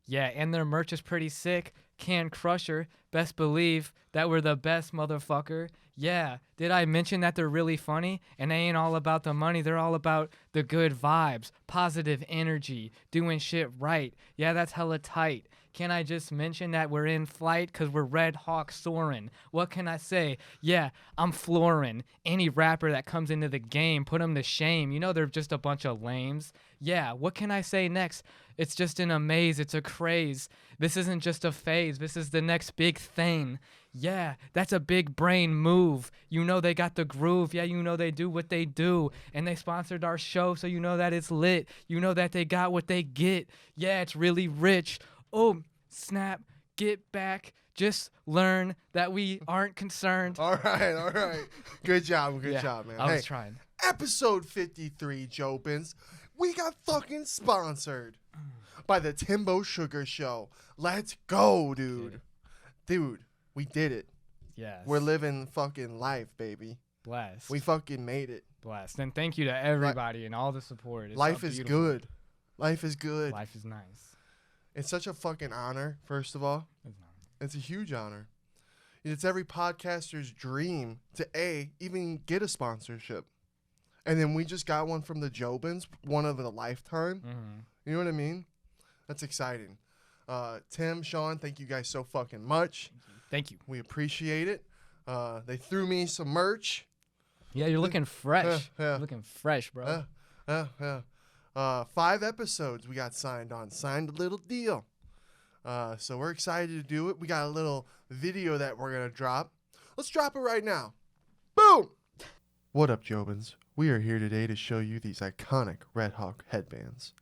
Yeah, and their merch is pretty sick. Can Crusher, best believe that we're the best, motherfucker. Yeah, did I mention that they're really funny? And they ain't all about the money. They're all about the good vibes, positive energy, doing shit right. Yeah, that's hella tight. Can I just mention that we're in flight because we're Red Hawk soaring? What can I say? Yeah, I'm flooring. Any rapper that comes into the game, put them to shame. You know they're just a bunch of lames. Yeah, what can I say next? It's just an amaze. It's a craze. This isn't just a phase. This is the next big thing. Yeah, that's a big brain move. You know they got the groove. Yeah, you know they do what they do. And they sponsored our show, so you know that it's lit. You know that they got what they get. Yeah, it's really rich. Oh, snap. Get back. Just learn that we aren't concerned. All right. Good job, man. I was trying. Episode 53, Jobins. We got fucking sponsored by the TimboSugarShow. Let's go, dude. Dude, we did it. Yes. We're living fucking life, baby. Blessed. We fucking made it. Blessed. And thank you to everybody and all the support. It's life so is beautiful. good. Life is good. Life is nice. It's such a fucking honor, first of all. It's a huge honor. It's every podcaster's dream to even get a sponsorship. And then we just got one from the Jobins, one of a lifetime. Mm-hmm. You know what I mean? That's exciting. Tim, Sean, thank you guys so fucking much. Thank you. We appreciate it. They threw me some merch. Yeah, you're looking fresh. Yeah. You're looking fresh, bro. Yeah. 5 episodes we got signed on. Signed a little deal. So we're excited to do it. We got a little video that we're going to drop. Let's drop it right now. Boom! What up, Jobins? We are here today to show you these iconic Red Hawk headbands.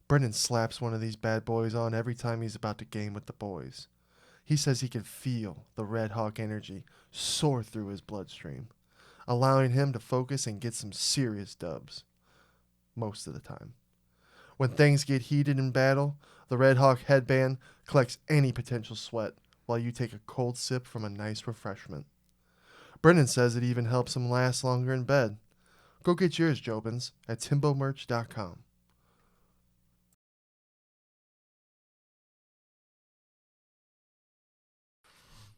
Brendan slaps one of these bad boys on every time he's about to game with the boys. He says he can feel the Red Hawk energy soar through his bloodstream, allowing him to focus and get some serious dubs. Most of the time. When things get heated in battle, the Red Hawk headband collects any potential sweat while you take a cold sip from a nice refreshment. Brendan says it even helps him last longer in bed. Go get yours, Jobins, at TimboMerch.com.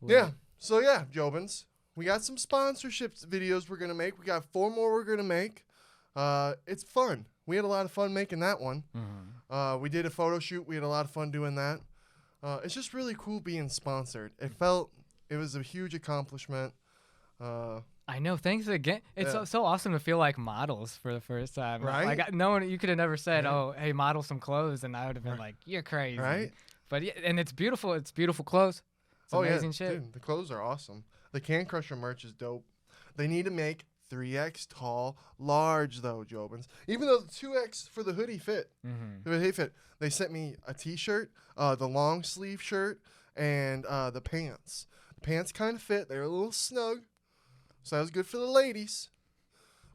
Yeah, so Jobins, we got some sponsorship videos we're going to make. We got 4 more we're going to make. It's fun. We had a lot of fun making that one. Mm-hmm. We did a photo shoot. We had a lot of fun doing that. It's just really cool being sponsored. It was a huge accomplishment. I know. Thanks again. It's so awesome to feel like models for the first time. Right? Like no one, you could have never said, "Oh, hey, model some clothes," and I would have been like, "You're crazy." Right? But yeah, and it's beautiful. It's beautiful clothes. It's amazing shit. Dude, the clothes are awesome. The Can Crusher merch is dope. They need to make 3X tall, large though, Jobins. Even though the 2X for the hoodie fit. Mm-hmm. The hoodie fit. They sent me a t-shirt, the long sleeve shirt, and the pants. The pants kind of fit. They're a little snug. So that was good for the ladies.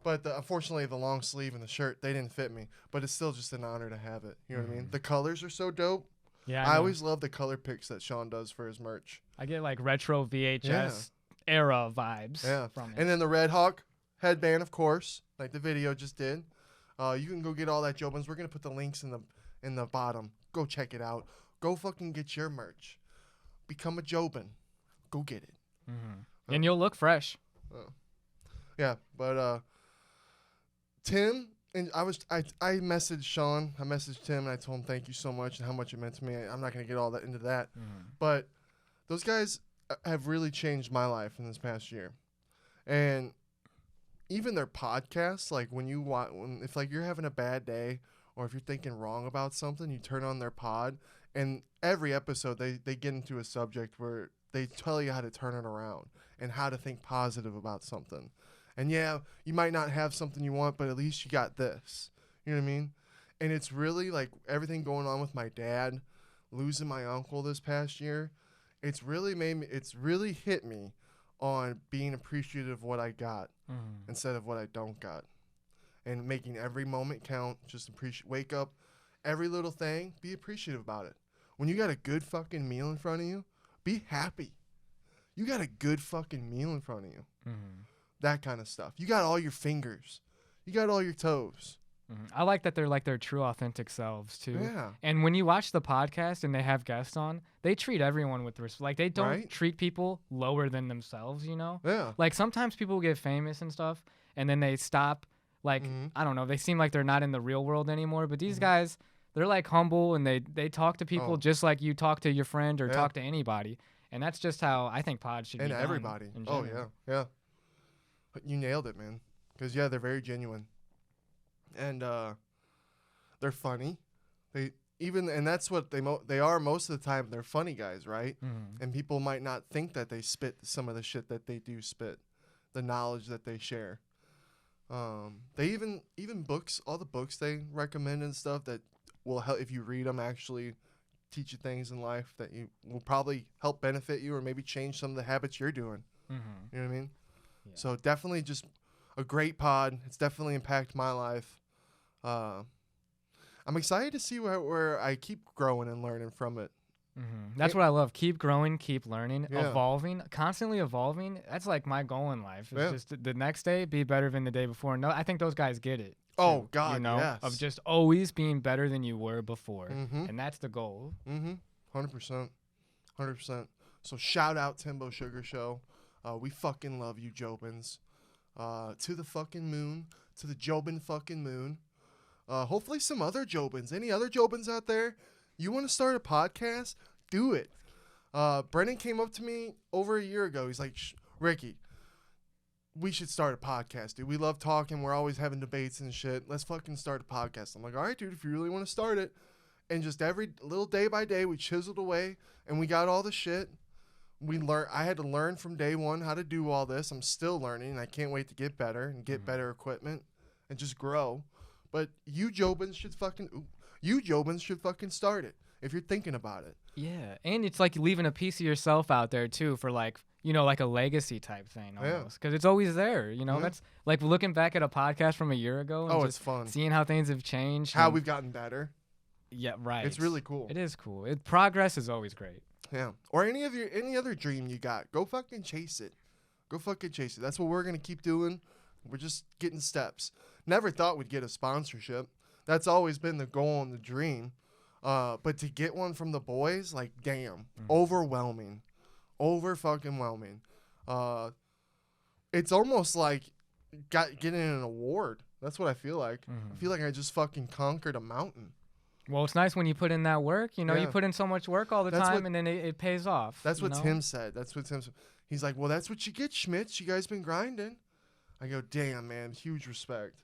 But unfortunately, the long sleeve and the shirt, they didn't fit me. But it's still just an honor to have it. You know what I mean? The colors are so dope. Yeah, I always love the color picks that Sean does for his merch. I get like retro VHS era vibes from it. And then the Red Hawk headband, of course, like the video just did. You can go get all that, Jobins. We're going to put the links in the bottom. Go check it out. Go fucking get your merch. Become a Jobin. Go get it. Mm-hmm. And you'll look fresh. Yeah, but Tim and I messaged Sean. I messaged Tim and I told him thank you so much and how much it meant to me. I'm not gonna get all that into that, but those guys have really changed my life in this past year, and even their podcasts. Like if like you're having a bad day or if you're thinking wrong about something, you turn on their pod, and every episode they get into a subject where they tell you how to turn it around and how to think positive about something. And yeah, you might not have something you want, but at least you got this. You know what I mean? And it's really like everything going on with my dad, losing my uncle this past year. It's really hit me on being appreciative of what I got instead of what I don't got. And making every moment count, just wake up, every little thing, be appreciative about it. When you got a good fucking meal in front of you, be happy. You got a good fucking meal in front of you. That kind of stuff. You got all your fingers. You got all your toes. I like that they're like their true authentic selves too. Yeah. And when you watch the podcast and they have guests on, they treat everyone with respect. Like they don't Right? treat people lower than themselves, you know? Yeah. Like sometimes people get famous and stuff and then they stop like I don't know, they seem like they're not in the real world anymore, but these guys, they're like humble and they talk to people just like you talk to your friend or talk to anybody. And that's just how I think pods should be done. And everybody. Oh yeah. Yeah. But you nailed it, man. Cuz they're very genuine. And they're funny. And that's what they are most of the time. They're funny guys, right? And people might not think that they spit some of the shit that they do spit, the knowledge that they share. They even books, all the books they recommend and stuff that will help if you read them. Actually, teach you things in life that you will probably help benefit you or maybe change some of the habits you're doing. You know what I mean? Yeah. So definitely just a great pod. It's definitely impacted my life. I'm excited to see where I keep growing and learning from it. That's what I love. Keep growing, keep learning, evolving, constantly evolving. That's like my goal in life. It's just the next day be better than the day before. No, I think those guys get it. Oh God, you know, yes. Of just always being better than you were before, and that's the goal. 100%. So shout out TimboSugarShow. We fucking love you, Jobins. To the fucking moon, to the Jobin fucking moon. Hopefully some other Jobins. Any other Jobins out there? You want to start a podcast? Do it. Brennan came up to me over a year ago. He's like, Ricky, we should start a podcast, dude. We love talking. We're always having debates and shit. Let's fucking start a podcast. I'm like, all right, dude, if you really want to start it. And just every little day by day, we chiseled away and we got all the shit. I had to learn from day one how to do all this. I'm still learning. And I can't wait to get better and get better equipment and just grow. But you Jobins should fucking start it if you're thinking about it. Yeah, and it's like leaving a piece of yourself out there too for like, you know, like a legacy type thing almost, because it's always there. You know, that's like looking back at a podcast from a year ago. And it's fun seeing how things have changed, how we've gotten better. Yeah, right. It's really cool. It is cool. Progress is always great. Yeah. Or any other dream you got, go fucking chase it. Go fucking chase it. That's what we're gonna keep doing. We're just getting steps. Never thought we'd get a sponsorship. That's always been the goal and the dream. But to get one from the boys, like, damn, overwhelming. Over fucking whelming. It's almost like getting an award. That's what I feel like. I feel like I just fucking conquered a mountain. Well, it's nice when you put in that work. You know, you put in so much work all the time, and then it pays off. That's what Tim said. He's like, well, that's what you get, Schmitz. You guys been grinding. I go, damn, man, huge respect.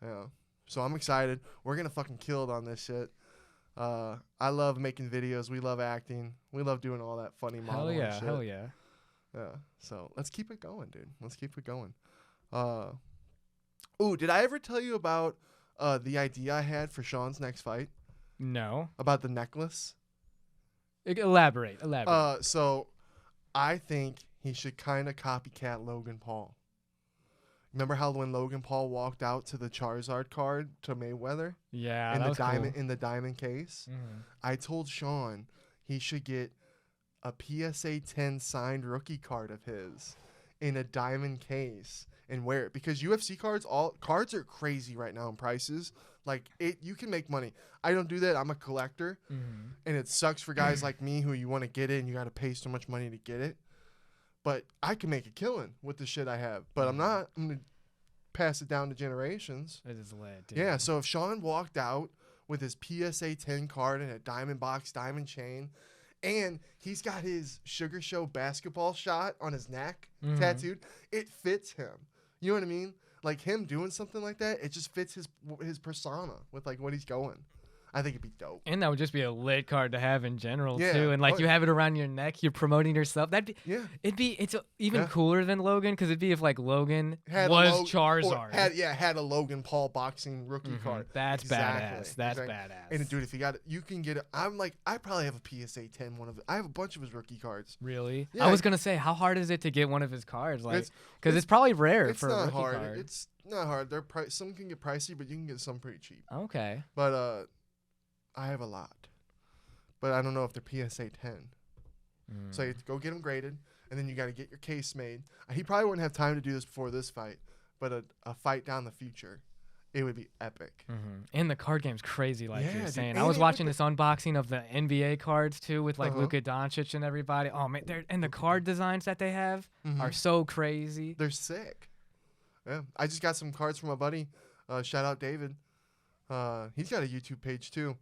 Yeah. So I'm excited. We're going to fucking kill it on this shit. I love making videos. We love acting. We love doing all that funny modeling shit. Hell yeah. Yeah. So let's keep it going, dude. Let's keep it going. Ooh, did I ever tell you about the idea I had for Sean's next fight? No. About the necklace? Elaborate. So I think he should kind of copycat Logan Paul. Remember how when Logan Paul walked out to the Charizard card to Mayweather? Yeah, in that the was diamond cool. in the diamond case. I told Sean he should get a PSA 10 signed rookie card of his in a diamond case and wear it, because UFC cards are crazy right now in prices. Like, you can make money. I don't do that. I'm a collector, and it sucks for guys like me who you want to get it and you got to pay so much money to get it. But I can make a killing with the shit I have. But I'm not. I'm going to pass it down to generations. It is lit, dude. Yeah, so if Sean walked out with his PSA 10 card and a diamond box, diamond chain, and he's got his Sugar Show basketball shot on his neck tattooed, it fits him. You know what I mean? Like, him doing something like that, it just fits his persona with, like, what he's going. I think it'd be dope. And that would just be a lit card to have in general, Yeah. too. And, like, you have it around your neck, you're promoting yourself. It's even cooler than Logan, because it'd be if, like, Logan was Charizard. Had a Logan Paul boxing rookie card. That's badass. That's badass. And, dude, if you got it, you can get it. I probably have a PSA 10 I have a bunch of his rookie cards. Really? Yeah, I was going to say, how hard is it to get one of his cards? Like, because it's probably rare for a rookie card. It's not hard. Some can get pricey, but you can get some pretty cheap. Okay. But, I have a lot, but I don't know if they're PSA 10. So you have to go get them graded, and then you got to get your case made. He probably wouldn't have time to do this before this fight, but a fight down the future, it would be epic. And the card game's crazy, like Yeah, you're dude, saying. and I was it watching with this unboxing of the NBA cards too, with like Uh-huh. Luka Doncic and everybody. Oh man, and the card designs that they have are so crazy. They're sick. Yeah, I just got some cards from my buddy. Shout out David. He's got a YouTube page too.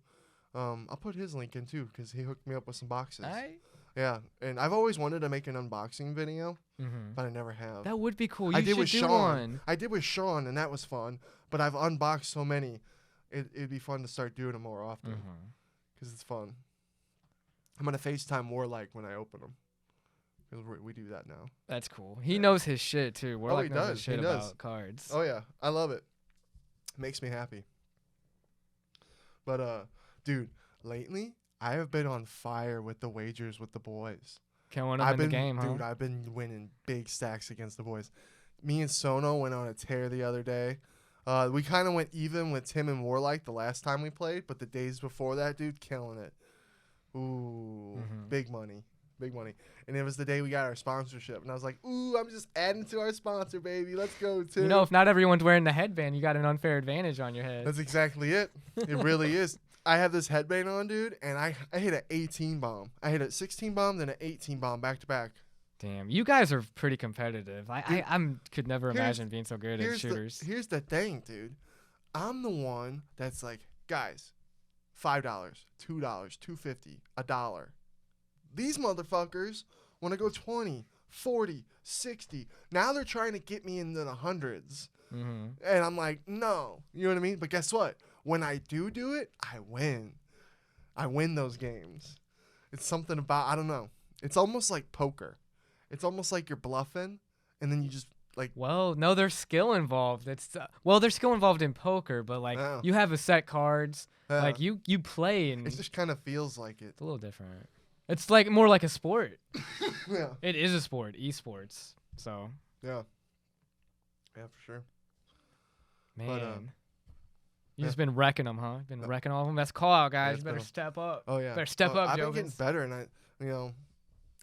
I'll put his link in too because he hooked me up with some boxes. Yeah, and I've always wanted to make an unboxing video, but I never have. That would be cool. You I did should with do Sean. one. I did with Sean, and that was fun. But I've unboxed so many, it'd be fun to start doing them more often because it's fun. I'm gonna FaceTime Warlike when I open them because we do that now. That's cool. He knows his shit too. We're like he knows does. his shit He does. about cards. Oh yeah, I love it. Makes me happy. But dude, lately I have been on fire with the wagers with the boys. Killing them in the game, huh? Dude, I've been winning big stacks against the boys. Me and Sono went on a tear the other day. We kind of went even with Tim and Warlike the last time we played, but the days before that, dude, killing it. Ooh, big money. Big money. And it was the day we got our sponsorship. And I was like, ooh, I'm just adding to our sponsor, baby. Let's go, Tim. You know, if not everyone's wearing the headband, you got an unfair advantage on your head. That's exactly it. It really is. I have this headband on, dude, and I hit an 18 bomb. I hit a 16 bomb, then an 18 bomb back to back. Damn, you guys are pretty competitive. I could never imagine being so good at shooters. Here's the thing, dude. I'm the one that's like, guys, $5, $2, $2.50, $1. These motherfuckers want to go 20, 40, 60. Now they're trying to get me into the hundreds. And I'm like, no. You know what I mean? But guess what? When I do it, I win. I win those games. It's something about, I don't know. It's almost like poker. It's almost like you're bluffing, and then you just, like... Well, no, there's skill involved. It's there's skill involved in poker, but, like, you have a set cards. Like, you play, and... It just kind of feels like it. It's a little different. It's, like, more like a sport. Yeah. It is a sport, esports, so... Yeah. Yeah, for sure. Man. But, You've just been wrecking them, huh? Been wrecking all of them? That's call out, guys. Yeah, You better step up. Oh, yeah. Better step up, I've Jobins. been getting better,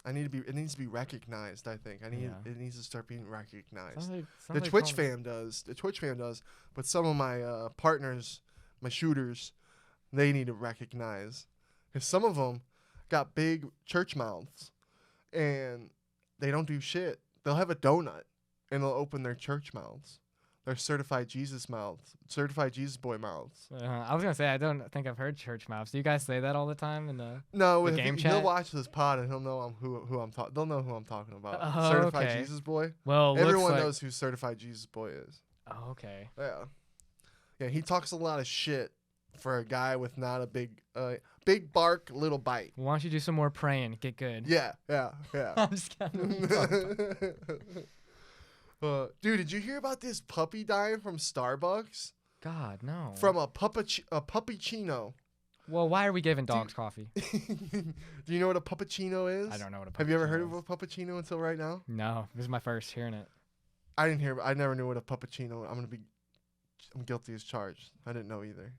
and it needs to be recognized, I think. It needs to start being recognized. The Twitch fam does. But some of my partners, my shooters, they need to recognize. Because some of them got big church mouths, and they don't do shit. They'll have a donut, and they'll open their church mouths. They're certified Jesus mouths. Certified Jesus boy mouths. I was going to say, I don't think I've heard church mouths. Do you guys say that all the time in the game chat? He'll watch this pod and he'll know who I'm talking. They'll know who I'm talking about. Oh, Certified okay. Jesus boy. Well, everyone knows who Certified Jesus boy is. Oh, okay. Yeah, yeah. He talks a lot of shit for a guy with not a big bark, little bite. Why don't you do some more praying? Get good. Yeah. I'm just kidding. Dude, did you hear about this puppy dying from Starbucks? God, no. From a Puppuccino. Well, why are we giving dogs coffee? Do you know what a Puppuccino is? I don't know what a Puppuccino is. Have you ever heard of a Puppuccino until right now? No, this is my first hearing it. I never knew what a Puppuccino. I'm guilty as charged. I didn't know either.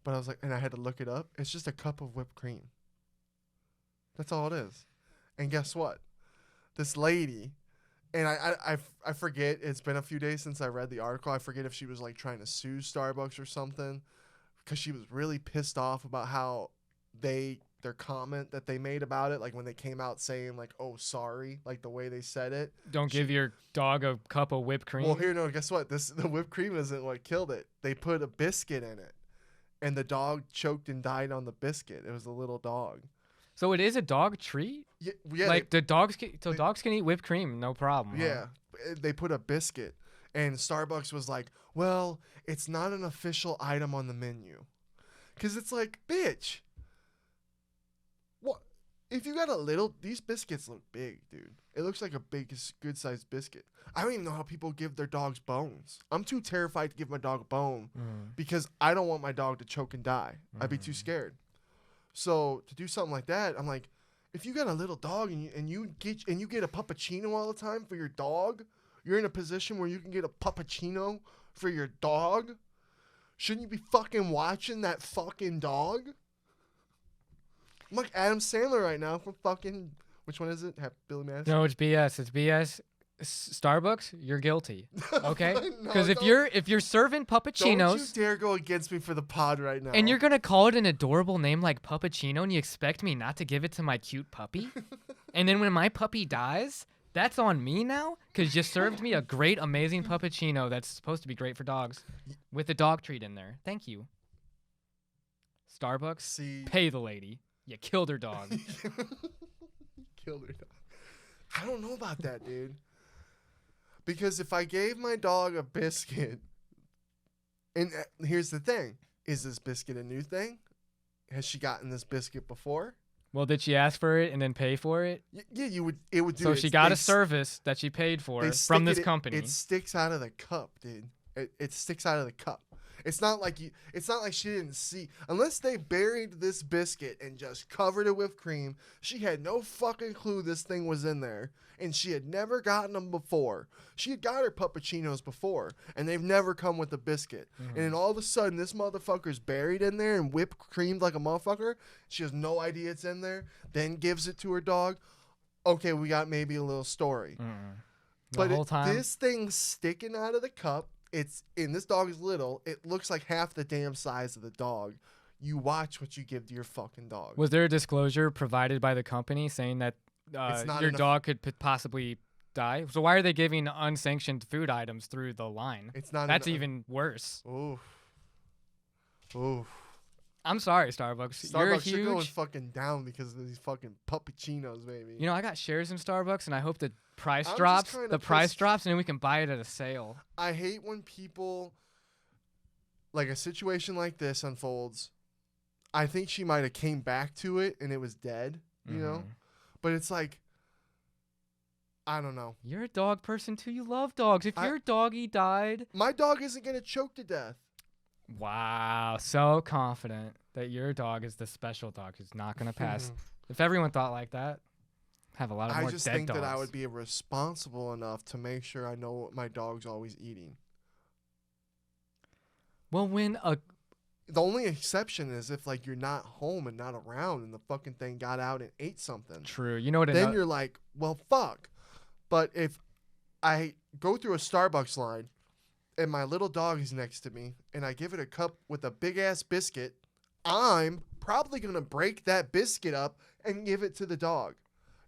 But I was like, and I had to look it up. It's just a cup of whipped cream. That's all it is. And guess what? This lady, and I forget, it's been a few days since I read the article. I forget if she was like trying to sue Starbucks or something, because she was really pissed off about how their comment that they made about it, like when they came out saying like, oh, sorry, like the way they said it. Don't give your dog a cup of whipped cream. Well, no, guess what? The whipped cream isn't what killed it. They put a biscuit in it, and the dog choked and died on the biscuit. It was a little dog. So it is a dog treat? Yeah. Like dogs can eat whipped cream, no problem. Yeah. Huh? They put a biscuit, and Starbucks was like, well, it's not an official item on the menu. Because it's like, bitch. What? If you got these biscuits look big, dude. It looks like a big, good-sized biscuit. I don't even know how people give their dogs bones. I'm too terrified to give my dog a bone because I don't want my dog to choke and die. I'd be too scared. So to do something like that, I'm like, if you got a little dog and you get a Puppuccino all the time for your dog, you're in a position where you can get a Puppuccino for your dog. Shouldn't you be fucking watching that fucking dog? I'm like Adam Sandler right now from fucking, which one is it? Billy Madison? No, it's BS. It's BS. Starbucks, you're guilty. Okay? No, Because if don't- you're serving Don't you puppuccinos dare go against me for the pod right now. and you're gonna call it an adorable name like Puppuccino, and you expect me not to give it to my cute puppy, and then when my puppy dies, that's on me now because you served me a great, amazing Puppuccino that's supposed to be great for dogs, with a dog treat in there. Thank you. Starbucks, See, pay the lady. You killed her dog. killed her dog. I don't know about that, dude. Because if I gave my dog a biscuit, and here's the thing: is this biscuit a new thing? Has she gotten this biscuit before? Well, did she ask for it and then pay for it? Yeah, you would. It would do. So it. she got a service that she paid for They from stick this company. It sticks out of the cup, dude. It sticks out of the cup. It's not like you. It's not like she didn't see. Unless they buried this biscuit and just covered it with cream, she had no fucking clue this thing was in there, and she had never gotten them before. She had got her puppuccinos before, and they've never come with a biscuit. And then all of a sudden, this motherfucker's buried in there and whipped creamed like a motherfucker. She has no idea it's in there. Then gives it to her dog. Okay, we got maybe a little story. The whole time. This thing's sticking out of the cup. This dog is little. It looks like half the damn size of the dog. You watch what you give to your fucking dog. Was there a disclosure provided by the company saying that your dog could possibly die? So why are they giving unsanctioned food items through the line? It's not. That's even worse. Oof. Oof. I'm sorry, Starbucks. Starbucks, You're you're going huge. fucking down because of these fucking puppuccinos, baby. You know, I got shares in Starbucks, and I hope the price I'm just drops. kinda The price pissed. drops, and then we can buy it at a sale. I hate when people, like a situation like this unfolds. I think she might have came back to it and it was dead, you know? But it's like, I don't know. You're a dog person too. You love dogs. If your doggy died, My dog isn't going to choke to death. wow, so confident that your dog is the special dog who's not gonna pass. If everyone thought like that, have a lot of I more just dead think dogs. that I would be responsible enough to make sure I know what my dog's always eating. Well, when a The only exception is if like you're not home and not around and the fucking thing got out and ate something. true, you know what? Then you're like, well, fuck. But if I go through a Starbucks line and my little dog is next to me and I give it a cup with a big ass biscuit, I'm probably going to break that biscuit up and give it to the dog.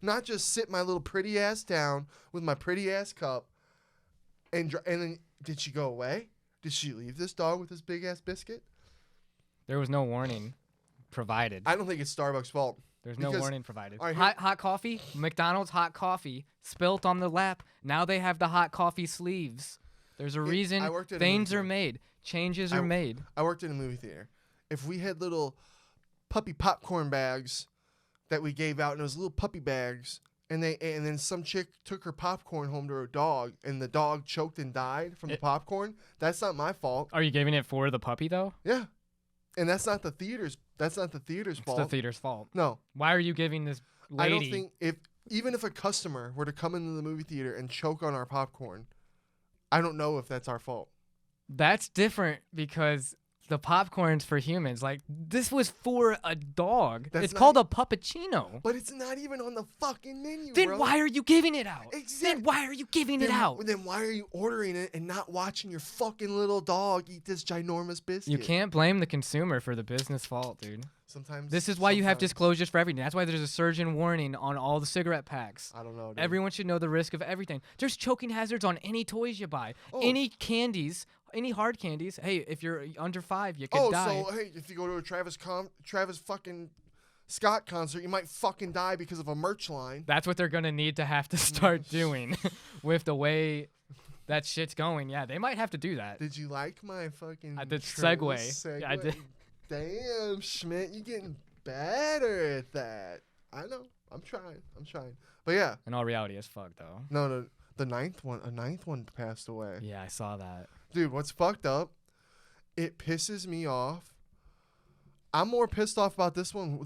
Not just sit my little pretty ass down with my pretty ass cup and then did she go away? Did she leave this dog with this big ass biscuit? there was no warning provided. I don't think it's Starbucks' fault. There's no because- warning provided. all right, Hot coffee, McDonald's hot coffee spilt on the lap. Now they have the hot coffee sleeves. There's a reason I worked at a things movie are theater. made, changes are made. I worked in a movie theater. If we had little puppy popcorn bags that we gave out, and it was little puppy bags, and then some chick took her popcorn home to her dog, and the dog choked and died from the popcorn, that's not my fault. Are you giving it for the puppy though? Yeah. And that's not the theater's fault. It's the theater's fault. No. Why are you giving this lady? I don't think even if a customer were to come into the movie theater and choke on our popcorn, I don't know if that's our fault. That's different because the popcorn's for humans. Like, this was for a dog. That's It's not- called a Puppuccino. But it's not even on the fucking menu, Then bro. why are you giving it out? Exactly. Then why are you giving it out? Then why are you ordering it and not watching your fucking little dog eat this ginormous biscuit? You can't blame the consumer for the business fault, dude. Sometimes. This is why you have sometimes. disclosures for everything. That's why there's a surgeon warning on all the cigarette packs. I don't know, dude. Everyone should know the risk of everything. There's choking hazards on any toys you buy. Oh. Any candies, any hard candies. Hey, if you're under 5, you could die. So hey, if you go to a Travis fucking Scott concert, you might fucking die because of a merch line. That's what they're going to need to have to start doing with the way that shit's going. Yeah, they might have to do that. Did you like my fucking I did segue? segue. I did. Damn, Schmidt, you getting better at that. I know. I'm trying. But yeah, In all reality, it's fucked, though. no, the ninth one passed away. Yeah, I saw that. Dude, what's fucked up? It pisses me off. I'm more pissed off about this one.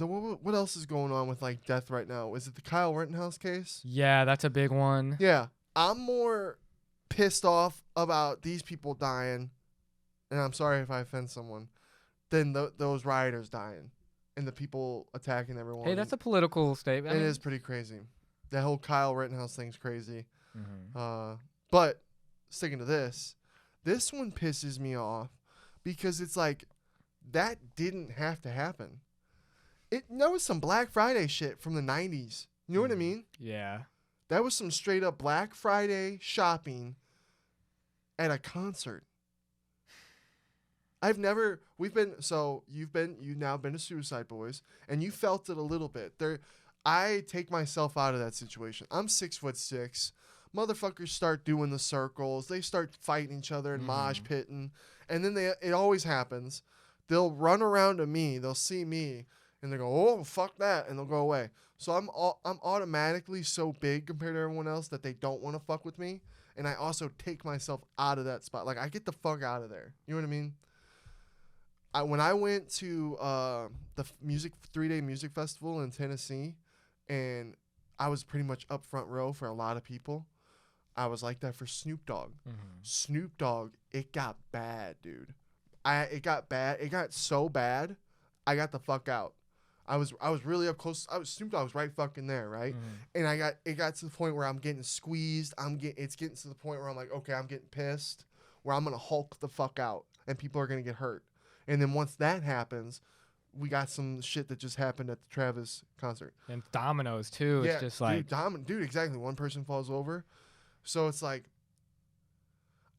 What else is going on with like death right now? Is it the Kyle Rittenhouse case? Yeah, that's a big one. Yeah, I'm more pissed off about these people dying, and I'm sorry if I offend someone, than those rioters dying and the people attacking everyone. Hey, that's a political statement. It is pretty crazy. That whole Kyle Rittenhouse thing's crazy. But sticking to this one pisses me off because it's like that didn't have to happen. That was some Black Friday shit from the 90s. You know what I mean? Yeah. That was some straight up Black Friday shopping at a concert. You've now been to Suicide Boys, and you felt it a little bit. I take myself out of that situation. I'm 6'6". Motherfuckers start doing the circles. They start fighting each other and mosh pitting. And then it always happens. They'll run around to me. They'll see me. And they go, oh, fuck that. And they'll go away. So I'm automatically so big compared to everyone else that they don't want to fuck with me. And I also take myself out of that spot. Like, I get the fuck out of there. You know what I mean? When I went to the 3-day music festival in Tennessee, and I was pretty much up front row for a lot of people, I was like that for Snoop Dogg. Snoop Dogg, it got bad, dude. It got bad. It got so bad, I got the fuck out. I was really up close. Snoop Dogg was right fucking there, right? And it got to the point where I'm getting squeezed. It's getting to the point where I'm like, okay, I'm getting pissed, where I'm gonna Hulk the fuck out, and people are gonna get hurt. And then once that happens, we got some shit that just happened at the Travis concert. And dominoes too. Yeah, it's just like dude, exactly. One person falls over. So it's like,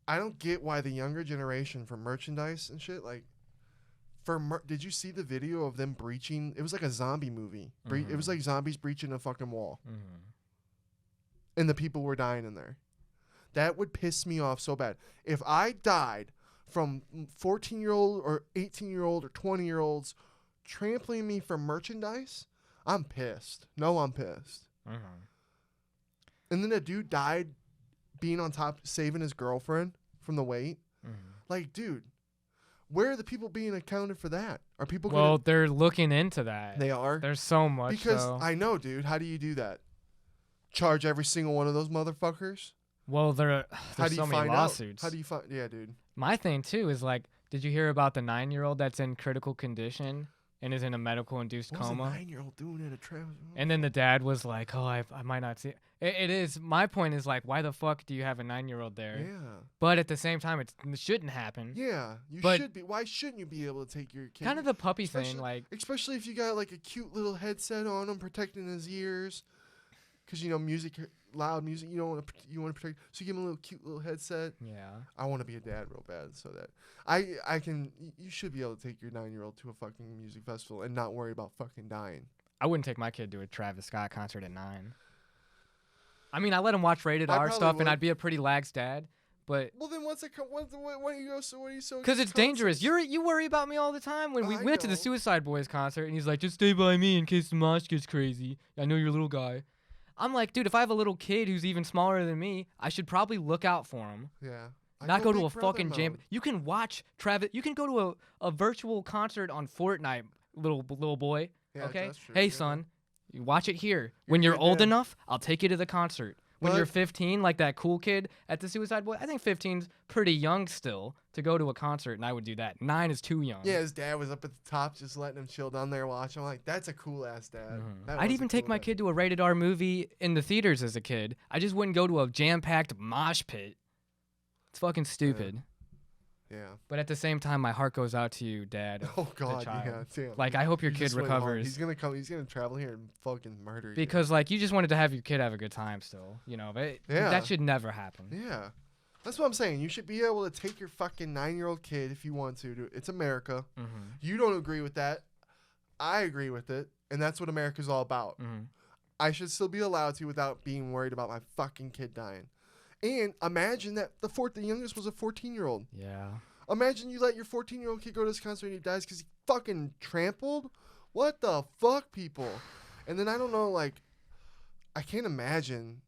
I don't get why the younger generation for merchandise and shit, like, did you see the video of them breaching? It was like a zombie movie. It was like zombies breaching a fucking wall. And the people were dying in there. That would piss me off so bad. If I died from 14-year-old or 18-year-old or 20-year-olds trampling me for merchandise, I'm pissed. No, I'm pissed. And then a dude died being on top, saving his girlfriend from the weight. Like, dude, where are the people being accounted for that? Are people Well, they're looking into that. They are? There's so much, because though. I know, dude. How do you do that? Charge every single one of those motherfuckers? Well, there's so many lawsuits. How do you find? Yeah, dude. My thing too is like, did you hear about the 9-year-old that's in critical condition and is in a medical-induced coma? What's a 9-year-old doing at a Travis? And then the dad was like, "Oh, I might not see." It is. My point is like, why the fuck do you have a 9-year-old there? Yeah. But at the same time, it shouldn't happen. Yeah, you should be. Why shouldn't you be able to take your kid? Kind of the puppy thing, like. Especially if you got like a cute little headset on him, protecting his ears, because loud music, you want to protect. So you give him a little cute little headset. Yeah. I want to be a dad real bad, so that you should be able to take your 9-year-old to a fucking music festival and not worry about fucking dying. I wouldn't take my kid to a Travis Scott concert at 9. I mean, I let him watch rated R stuff, and I'd be a pretty lax dad. But well, then why do you go? So what are you so? Because it's dangerous. You worry about me all the time. When we went to the Suicide Boys concert, and he's like, "Just stay by me in case the mosh gets crazy. I know you're a little guy." I'm like, dude, if I have a little kid who's even smaller than me, I should probably look out for him. Yeah. Not go to a fucking jam. You can watch Travis. You can go to a virtual concert on Fortnite, little boy. Yeah, okay. That's true, hey, son, you watch it here. When you're old enough, I'll take you to the concert. When you're 15, like that cool kid at the Suicide Boy, I think 15's pretty young still to go to a concert, and I would do that. 9 is too young. Yeah, his dad was up at the top just letting him chill down there watching. I'm like, that's a cool-ass dad. I'd even take my kid to a rated R movie in the theaters as a kid. I just wouldn't go to a jam-packed mosh pit. It's fucking stupid. Yeah. But at the same time, my heart goes out to you, Dad. Oh God, yeah, damn. Like, I hope your kid recovers. He's gonna come. He's gonna travel here and fucking murder you. Because like, you just wanted to have your kid have a good time, still, you know. But that should never happen. Yeah, that's what I'm saying. You should be able to take your fucking 9-year-old kid if you want to. It's America. You don't agree with that. I agree with it, and that's what America's all about. I should still be allowed to without being worried about my fucking kid dying. And imagine that the youngest was a 14-year-old. Yeah. Imagine you let your 14-year-old kid go to this concert and he dies because he fucking trampled? What the fuck, people? And then I don't know, like, I can't imagine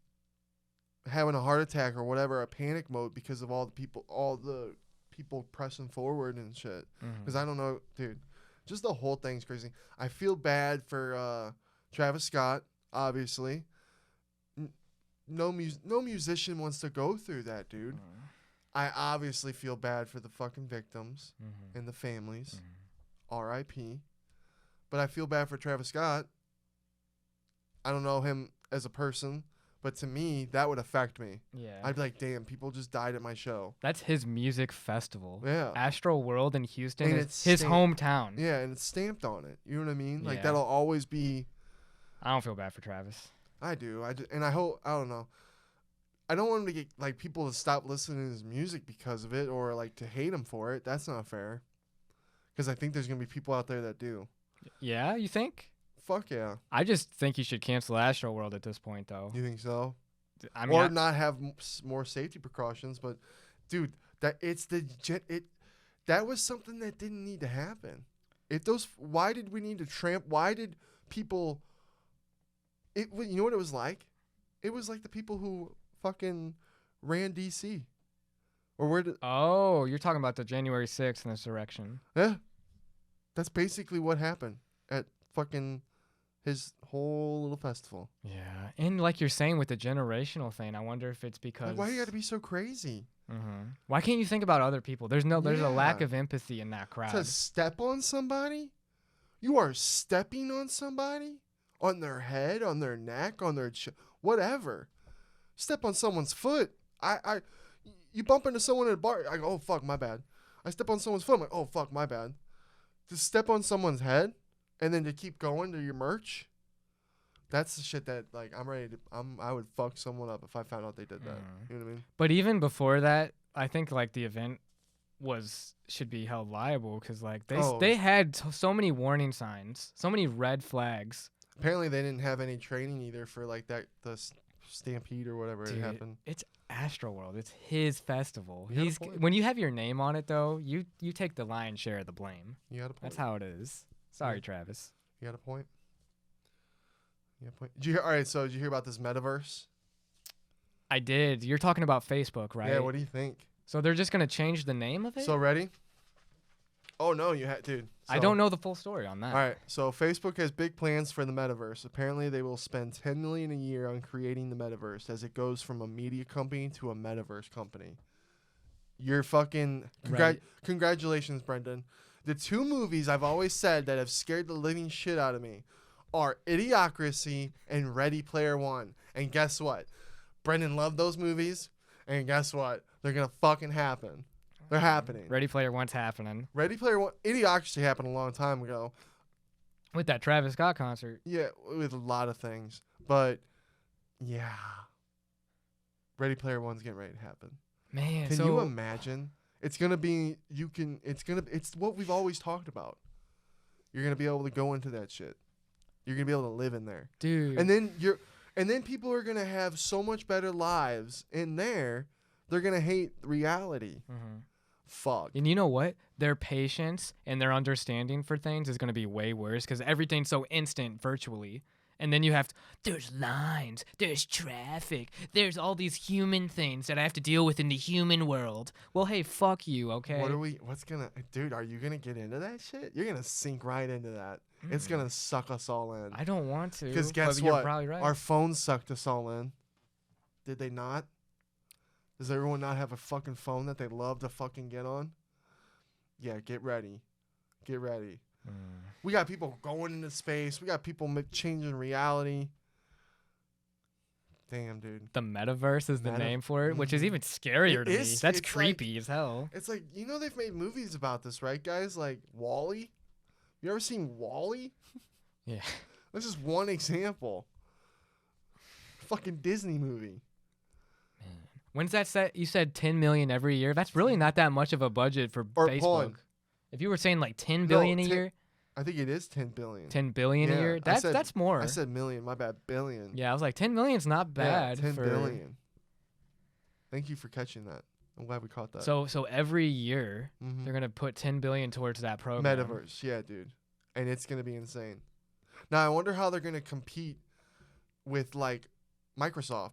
having a heart attack or whatever, a panic mode because of all the people pressing forward and shit. Because I don't know, dude. Just the whole thing's crazy. I feel bad for Travis Scott, obviously. No musician wants to go through that, dude. I obviously feel bad for the fucking victims and the families. R.I.P. But I feel bad for Travis Scott. I don't know him as a person, But to me, that would affect me. Yeah. I'd be like, damn, people just died at my show. That's his music festival. Yeah. Astroworld in Houston And is it's his hometown. Yeah, and it's stamped on it. You know what I mean? Like, Yeah. that'll always be. I don't feel bad for Travis. I do. And I hope, I don't know. I don't want him to get, like, people to stop listening to his music because of it or, like, to hate him for it. That's not fair. Because I think there's going to be people out there that do. Yeah, you think? Fuck yeah. I just think you should cancel Astroworld at this point, though. You think so? I mean, or not have more safety precautions, but dude, that was something that didn't need to happen. Why did we need to tramp? Why did people? You know what it was like? It was like the people who fucking ran DC, or where did? Oh, you're talking about the January 6th insurrection. Yeah, that's basically what happened at fucking his whole little festival. Yeah, and like you're saying with the generational thing, I wonder if it's because Like, why you got to be so crazy? Mm-hmm. Why can't you think about other people? There's a lack Yeah. of empathy in that crowd. To step on somebody, you are stepping on somebody, on their head, on their neck, on their whatever. Step on someone's foot. You bump into someone at a bar. I go, oh fuck, my bad. I step on someone's foot. I'm like, oh fuck, my bad. To step on someone's head. And then to keep going to your merch, that's the shit that, like, I would fuck someone up if I found out they did that. You know what I mean? But even before that, I think, like, the event should be held liable because, like, they had so many warning signs, so many red flags. Apparently they didn't have any training either for, like, the stampede or whatever Dude, it happened. It's Astroworld. It's his festival. You got a point. When you have your name on it, though, you take the lion's share of the blame. You got a point. That's how it is. Sorry, Travis. You got a point. You got a point. All right, so did you hear about this metaverse? I did. You're talking about Facebook, right? Yeah, what do you think? So they're just going to change the name of it? So ready? Oh, no, dude. I don't know the full story on that. All right, so Facebook has big plans for the metaverse. Apparently, they will spend $10 million a year on creating the metaverse as it goes from a media company to a metaverse company. You're fucking... Congratulations, Brendan. The two movies I've always said that have scared the living shit out of me are Idiocracy and Ready Player One. And guess what? Brendan loved those movies, and guess what? They're going to fucking happen. They're happening. Ready Player One's happening. Ready Player One... Idiocracy happened a long time ago. With that Travis Scott concert. Yeah, with a lot of things. But, yeah. Ready Player One's getting ready to happen. Man, Can you imagine? It's going to be, it's what we've always talked about. You're going to be able to go into that shit. You're going to be able to live in there. Dude. And then people are going to have so much better lives in there. They're going to hate reality. Mm-hmm. Fuck. And you know what? Their patience and their understanding for things is going to be way worse because everything's so instant virtually. And then you have there's lines, there's traffic, there's all these human things that I have to deal with in the human world. Well, hey, fuck you, okay? Dude, are you going to get into that shit? You're going to sink right into that. It's going to suck us all in. I don't want to. Because guess what? what? You're probably right. Our phones sucked us all in. Did they not? Does everyone not have a fucking phone that they love to fucking get on? Yeah, get ready. Get ready. We got people going into space. We got people changing reality. Damn, dude. The metaverse is the name for it, which is even scarier to me. That's creepy as hell. It's like, they've made movies about this, right, guys? Like WALL-E. You ever seen WALL-E? Yeah. This is one example. Fucking Disney movie. Man. When's that set? You said 10 million every year. That's really not that much of a budget for Facebook. If you were saying like 10 billion a year, I think it is 10 billion. 10 billion a year. That's more. I said million. My bad. Billion. Yeah, I was like 10 million's not bad. Yeah, 10 billion. Thank you for catching that. I'm glad we caught that. So every year they're gonna put 10 billion towards that program. Metaverse, yeah, dude, and it's gonna be insane. Now I wonder how they're gonna compete with like Microsoft.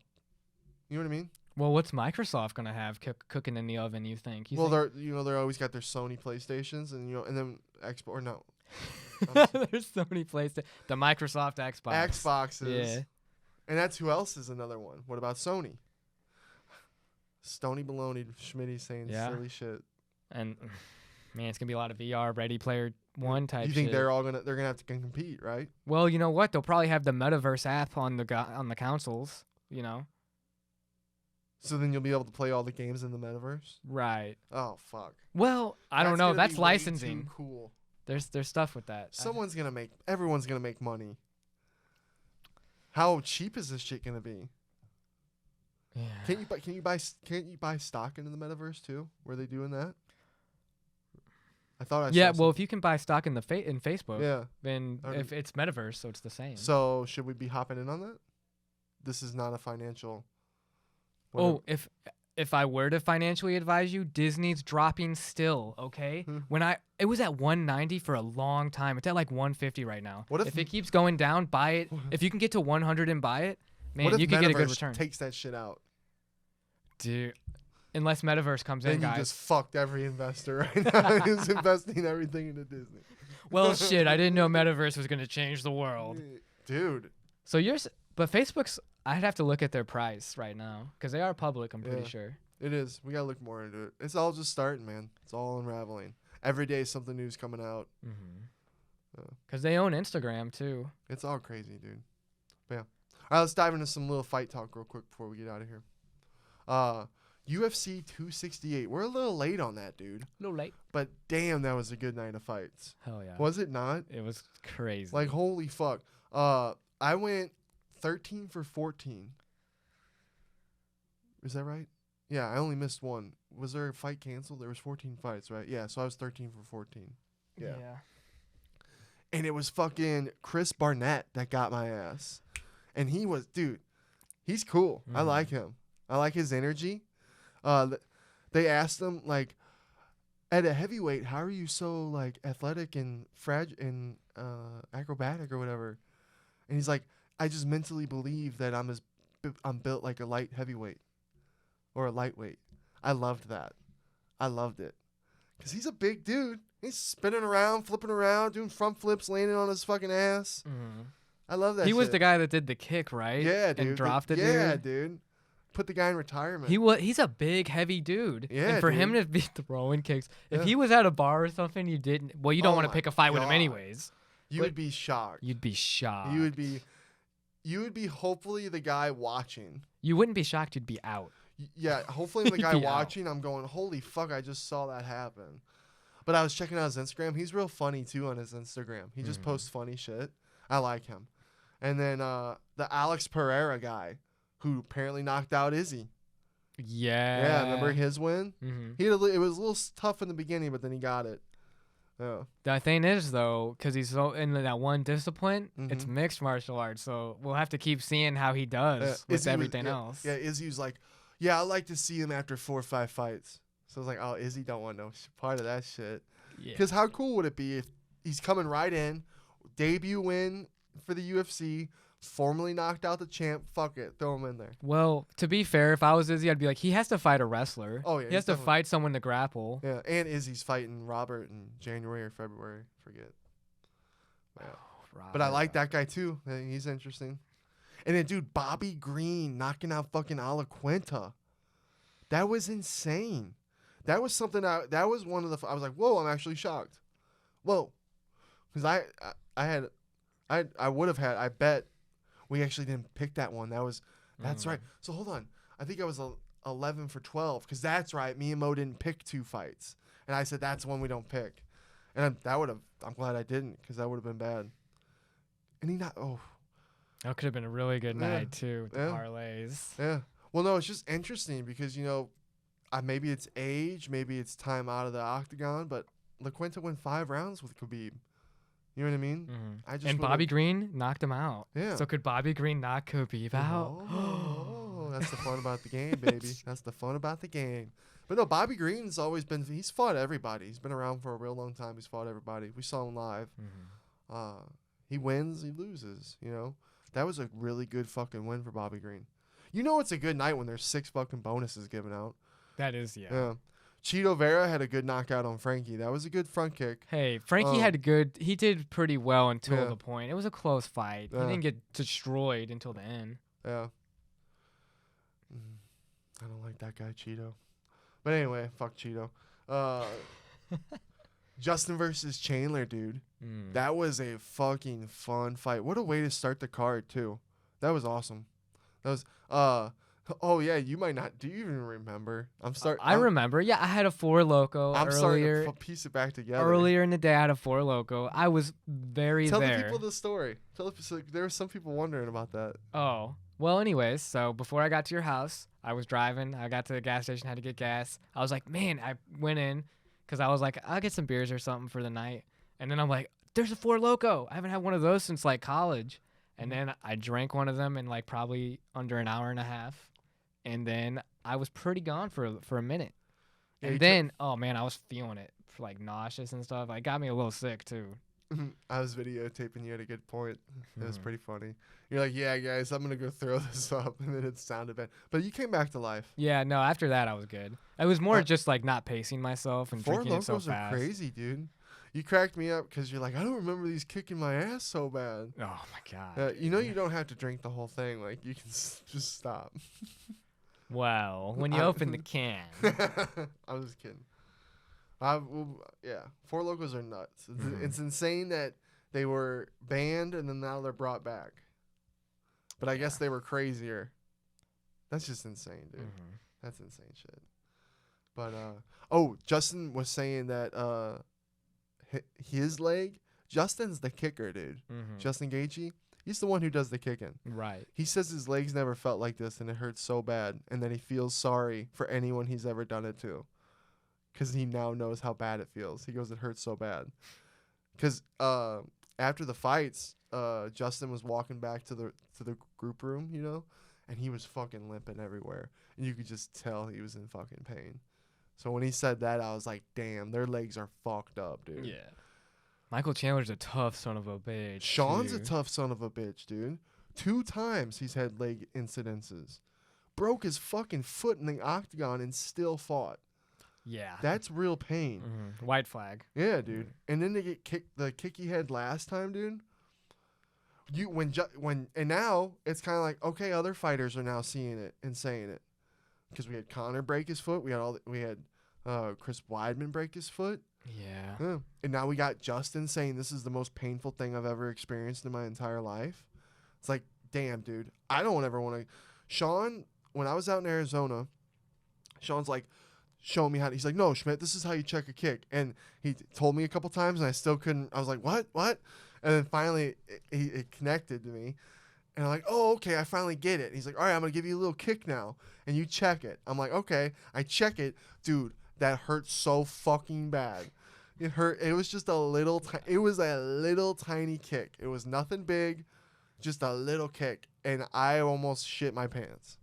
You know what I mean? Well, what's Microsoft gonna have cooking in the oven? You think? They're always got their Sony PlayStations and then Xbox. Or no, there's so many places. The Microsoft Xbox. Xboxes. Yeah. And that's who else is another one. What about Sony? Stony baloney Schmitty saying silly shit. And man, it's gonna be a lot of VR Ready Player One type. You think shit. they're gonna have to compete, right? Well, you know what? They'll probably have the metaverse app on the consoles. you know? So then you'll be able to play all the games in the metaverse? Right. Oh, fuck. Well, I don't know. gonna That's be way licensing. too cool. There's stuff with that. Everyone's gonna make money. How cheap is this shit gonna be? Yeah. Can't you buy stock into the metaverse too? Were they doing that? I thought I Yeah, saw well, if you can buy stock in in Facebook, yeah. then if it's metaverse, so it's the same. So should we be hopping in on that? This is not a financial. Oh, if I were to financially advise you, Disney's dropping still, okay? It was at 190 for a long time. It's at like 150 right now. What if it keeps going down, buy it. If you can get to 100 and buy it, man, you can get a good return. Takes that shit out, dude. Unless metaverse comes in, guys. You just fucked every investor right now. He's investing everything into Disney. Well, shit, I didn't know metaverse was gonna change the world, dude. So but Facebook's. I'd have to look at their price right now because they are public. I'm pretty sure. It is. We gotta look more into it. It's all just starting, man. It's all unraveling. Every day something new's coming out. Because they own Instagram too. It's all crazy, dude. But yeah. All right, let's dive into some little fight talk real quick before we get out of here. UFC 268. We're a little late on that, dude. A little late. But damn, that was a good night of fights. Hell yeah. Was it not? It was crazy. Like, holy fuck. I went 13 for 14. Is that right? Yeah, I only missed one. Was there a fight canceled? There was 14 fights, right? Yeah, so I was 13 for 14. Yeah. And it was fucking Chris Barnett that got my ass. And he was, dude, he's cool. I like him. I like his energy. They asked him, like, at a heavyweight, how are you so, like, athletic and fragile and acrobatic or whatever? And he's like, I just mentally believe that I'm built like a light heavyweight or a lightweight. I loved that. I loved it. Because he's a big dude. He's spinning around, flipping around, doing front flips, landing on his fucking ass. I love that shit. He was the guy that did the kick, right? Yeah, dude. And dropped it, dude. Yeah, dude. Put the guy in retirement. He's a big, heavy dude. Yeah, and for dude. him to be throwing kicks, if he was at a bar or something, you don't want to pick a fight with him anyways. You would be shocked. You'd be shocked. You would be hopefully the guy watching. You wouldn't be shocked. You'd be out. Yeah, hopefully the guy watching, I'm going, holy fuck, I just saw that happen. But I was checking out his Instagram. He's real funny, too, on his Instagram. He just posts funny shit. I like him. And then the Alex Pereira guy, who apparently knocked out Izzy. Yeah. Yeah, remember his win? It was a little tough in the beginning, but then he got it. Yeah. The thing is, though, because he's so in that one discipline, it's mixed martial arts. So we'll have to keep seeing how he does with everything else. Yeah, Izzy was like, yeah, I like to see him after 4 or 5 fights. So I was like, oh, Izzy don't want no part of that shit. Because how cool would it be if he's coming right in, debut win for the UFC, formally knocked out the champ, fuck it, throw him in there. Well, to be fair, if I was Izzy, I'd be like, he has to fight a wrestler. Oh, yeah. He has to fight someone to grapple. Yeah, and Izzy's fighting Robert in January or February. Forget. Yeah. But I like that guy, too. He's interesting. And then, dude, Bobby Green knocking out fucking Alaquenta. That was insane. That was something that was one of the... I was like, whoa, I'm actually shocked. Whoa. Because I would have had... I bet we actually didn't pick that one. That's right. So, hold on. I think I was 11 for 12. Because that's right. Me and Mo didn't pick 2 fights. And I said, that's one we don't pick. And I'm glad I didn't. Because that would have been bad. And he not... Oh... That could have been a really good night, too, with the parlays. Yeah. Well, no, it's just interesting because, maybe it's age, maybe it's time out of the octagon, but LaQuinta went 5 rounds with Khabib. You know what I mean? And Bobby Green knocked him out. Yeah. So could Bobby Green knock Khabib out? Oh, that's the fun about the game, baby. That's the fun about the game. But no, Bobby Green's always been, he's fought everybody. He's been around for a real long time. He's fought everybody. We saw him live. He wins, he loses, That was a really good fucking win for Bobby Green. It's a good night when there's 6 fucking bonuses given out. That is, Yeah. Cheeto Vera had a good knockout on Frankie. That was a good front kick. Hey, Frankie he did pretty well until the point. It was a close fight. He didn't get destroyed until the end. Yeah. I don't like that guy, Cheeto. But anyway, fuck Cheeto. Justin versus Chandler, dude. That was a fucking fun fight. What a way to start the card, too. That was awesome. That was oh yeah, you might not. Do you even remember? I remember. Yeah, I had a Four Loco I'm earlier. starting to piece it back together. Earlier in the day, I had a Four Loco. I was very Tell there. the people the story. So there were some people wondering about that. Oh. Well, anyways, so before I got to your house, I was driving. I got to the gas station, had to get gas. I was like, man, I went in because I was like, I'll get some beers or something for the night. And then I'm like, there's a Four Loco. I haven't had one of those since like college. And then I drank one of them in like probably under an hour and a half. And then I was pretty gone for a minute. Yeah, And then, oh man, I was feeling it, like nauseous and stuff. It got me a little sick too. I was videotaping you at a good point. It was pretty funny. You're like, yeah, guys, I'm going to go throw this up. And then it sounded bad. But you came back to life. Yeah, no, after that, I was good. It was more just like not pacing myself and Four drinking it so Locos fast. are crazy, dude. You cracked me up because you're like, I don't remember these kicking my ass so bad. Oh, my God. You know you don't have to drink the whole thing. Like, you can just stop. Well, when you open the can. I'm just kidding. Yeah, Four Locos are nuts. It's insane that they were banned and then now they're brought back. But I guess they were crazier. That's just insane, dude. That's insane shit. But Justin was saying that his leg, Justin's the kicker, dude. Justin Gaethje, he's the one who does the kicking. Right. He says his legs never felt like this and it hurts so bad, and then he feels sorry for anyone he's ever done it to, because he now knows how bad it feels. He goes, it hurts so bad. Because after the fights, Justin was walking back to the group room, you know, and he was fucking limping everywhere, and you could just tell he was in fucking pain. So when he said that, I was like, damn, their legs are fucked up, dude. Yeah. Michael Chandler's a tough son of a bitch. Sean's too. a tough son of a bitch, dude. 2 times he's had leg incidences. Broke his fucking foot in the octagon and still fought. Yeah. That's real pain. White flag. Yeah, dude. And then to get kicked, the kick he had last time, dude. And now it's kind of like, okay, other fighters are now seeing it and saying it, because we had Conor break his foot, we had Chris Weidman break his foot. Yeah. And now we got Justin saying this is the most painful thing I've ever experienced in my entire life. It's like, damn, dude. I don't ever want to. Sean, when I was out in Arizona, Sean's like, showing me how. He's like, no, Schmidt, this is how you check a kick. And he told me a couple times, and I still couldn't. I was like, what? And then finally, it connected to me. And I'm like, oh, okay, I finally get it. And he's like, all right, I'm going to give you a little kick now. And you check it. I'm like, okay. I check it. Dude, that hurt so fucking bad. It hurt. It was just a little tiny kick. It was nothing big, just a little kick. And I almost shit my pants.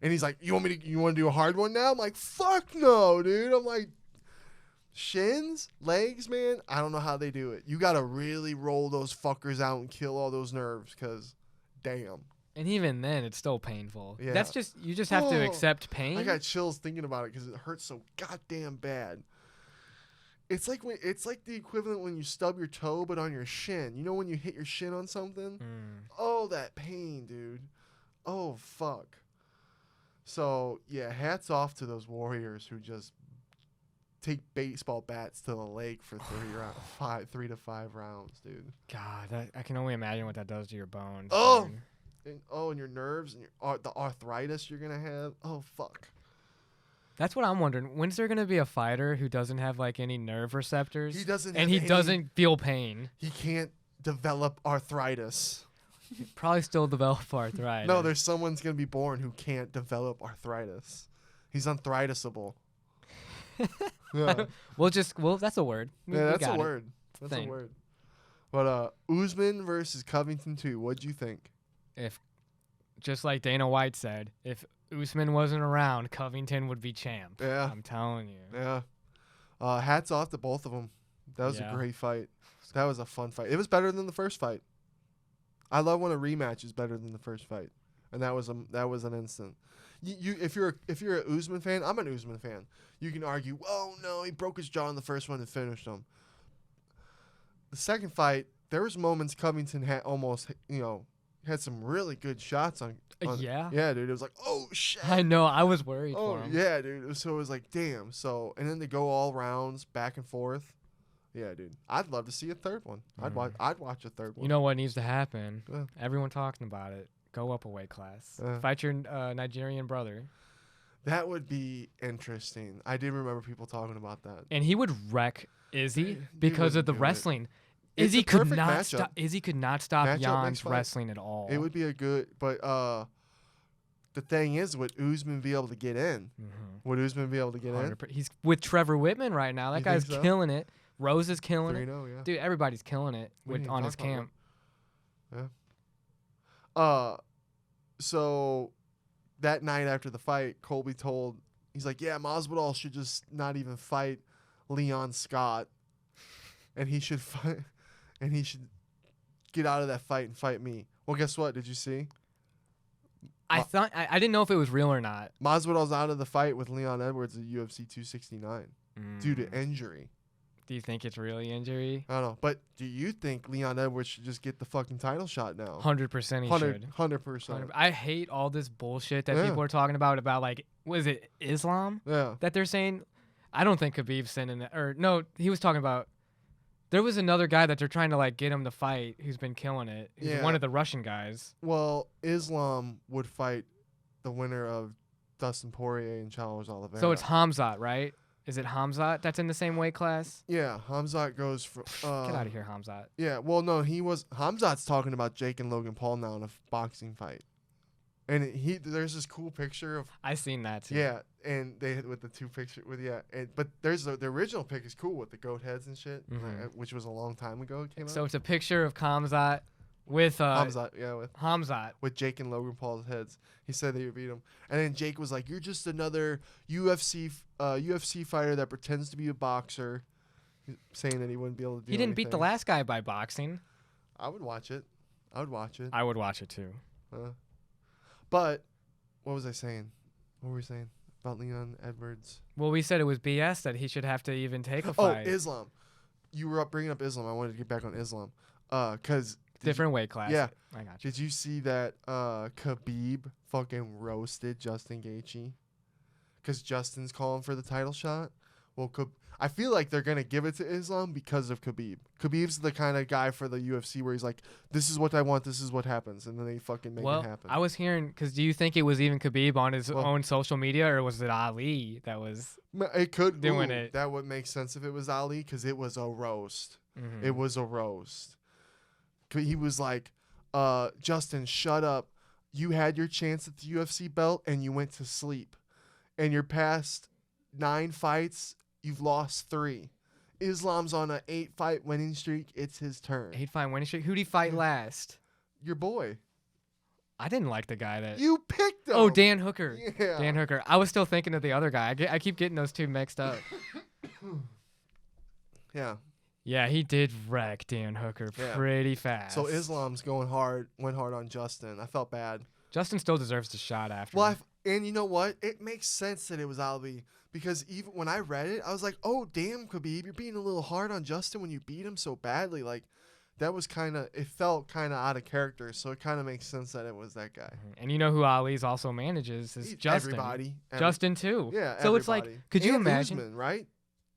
And he's like, you want to do a hard one now? I'm like, fuck no, dude. I'm like, shins, legs, man, I don't know how they do it. You got to really roll those fuckers out and kill all those nerves, because damn. And even then, it's still painful. Yeah. That's just, you just have to accept pain. I got chills thinking about it because it hurts so goddamn bad. It's like the equivalent when you stub your toe, but on your shin. You know when you hit your shin on something? Oh, that pain, dude. Oh, fuck. So, yeah, hats off to those warriors who just take baseball bats to the leg for 3 to 5 rounds, dude. God, I can only imagine what that does to your bones. Oh! Dude. And your nerves and the arthritis you're going to have. Oh, fuck. That's what I'm wondering. When's there going to be a fighter who doesn't have like any nerve receptors? He doesn't and he doesn't feel pain. He can't develop arthritis. He'd probably still develop arthritis. No, there's someone's going to be born who can't develop arthritis. He's unthritisable. Yeah. well, that's a word. That's a word. That's a word. But Usman versus Covington 2. What'd you think? If, just like Dana White said, if Usman wasn't around, Covington would be champ. Yeah. I'm telling you. Yeah. Hats off to both of them. That was a great fight. That was a fun fight. It was better than the first fight. I love when a rematch is better than the first fight, and that was an instant. If you're a Usman fan, I'm an Usman fan. You can argue, oh no, he broke his jaw in the first one and finished him. The second fight, there was moments Covington had almost, had some really good shots on. Yeah. Yeah, dude. It was like, oh shit. I know. I was worried for him. Yeah, dude. So it was like, damn. So and then they go all rounds back and forth. Yeah, dude. I'd love to see a third one. I'd watch a third one. You know what needs to happen? Yeah. Everyone talking about it. Go up a weight class. Uh. Fight your Nigerian brother. That would be interesting. I did remember people talking about that. And he would wreck Izzy He because of wouldn't the do it. wrestling. It's Izzy a could perfect not matchup. stop. Izzy could not stop Matchup makes Jan's fight. wrestling at all. It would be a good, but the thing is, would Usman be able to get in? Mhm. Would Usman be able to get in? He's with Trevor Whitman right now. That You guy's think so? killing it. Rose is killing it. 3-0, yeah. Dude, everybody's killing it We didn't even on his talk about camp. So that night after the fight, Colby he's like, yeah, Masvidal should just not even fight Leon Scott, and he should fight, and he should get out of that fight and fight me. Well, guess what? Did you see? I thought I didn't know if it was real or not. Masvidal's out of the fight with Leon Edwards at UFC 269 due to injury. Do you think it's really injury? I don't know, but do you think Leon Edwards should just get the fucking title shot now? 100% he should. 100%. I hate all this bullshit that Yeah. people are talking about like, was it Islam Yeah. that they're saying? I don't think Khabib's sending that. Or no, he was talking about. There was another guy that they're trying to like get him to fight who's been killing it. He's Yeah. one of the Russian guys. Well, Islam would fight the winner of Dustin Poirier and Charles Oliveira. So it's Hamzat, right? Is it Hamzat that's in the same weight class? Yeah, Hamzat goes for. Get out of here, Hamzat. Yeah, well, no, Hamzat's talking about Jake and Logan Paul now in a boxing fight, and there's this cool picture of. I seen that too. Yeah, and they hit with the two picture with but there's the original pic is cool with the goat heads and shit, which was a long time ago it came out. So it's a picture of Hamzat with Hamzat, yeah, with Hamzat. Jake and Logan Paul's heads. He said they would beat him, and then Jake was like, "You're just another UFC fighter that pretends to be a boxer," saying that he wouldn't be able to do. He didn't beat the anything. last guy by boxing. I would watch it. I would watch it. I would watch it too. But what was I saying? What were we saying about Leon Edwards? Well, we said it was BS that he should have to even take a Oh, fight. Islam. You were bringing up Islam. I wanted to get back on Islam. Cause Different weight class. Yeah. I got you. did you see that Khabib fucking roasted Justin Gaethje? Because Justin's calling for the title shot. Well, I feel like they're gonna give it to Islam because of Khabib. Khabib's the kind of guy for the UFC where he's like, "This is what I want. This is what happens," and then they fucking make it happen. I was hearing because do you think it was even Khabib on his own social media or was it Ali that was? It could doing it. That would make sense if it was Ali because it was a roast. Mhm. It was a roast. He was like, Justin, shut up. You had your chance at the UFC belt and you went to sleep. And your past 9 fights, you've lost 3. Islam's on an 8-fight winning streak. It's his turn. 8-fight winning streak. Who'd he fight last? Your boy. I didn't like the guy that. You picked him. Oh, Dan Hooker. Yeah. Dan Hooker. I was still thinking of the other guy. I keep getting those two mixed up. Yeah. Yeah, he did wreck Dan Hooker pretty fast. So Islam's went hard on Justin. I felt bad. Justin still deserves the shot after. Well, and you know what? It makes sense that it was Ali because even when I read it, I was like, "Oh, damn, Khabib, you're being a little hard on Justin when you beat him so badly." Like, that was it felt kind of out of character. So it kind of makes sense that it was that guy. And you know who Ali's also manages is Justin. Everybody. Justin too. Yeah. So it's like, could you and imagine? Usman, right?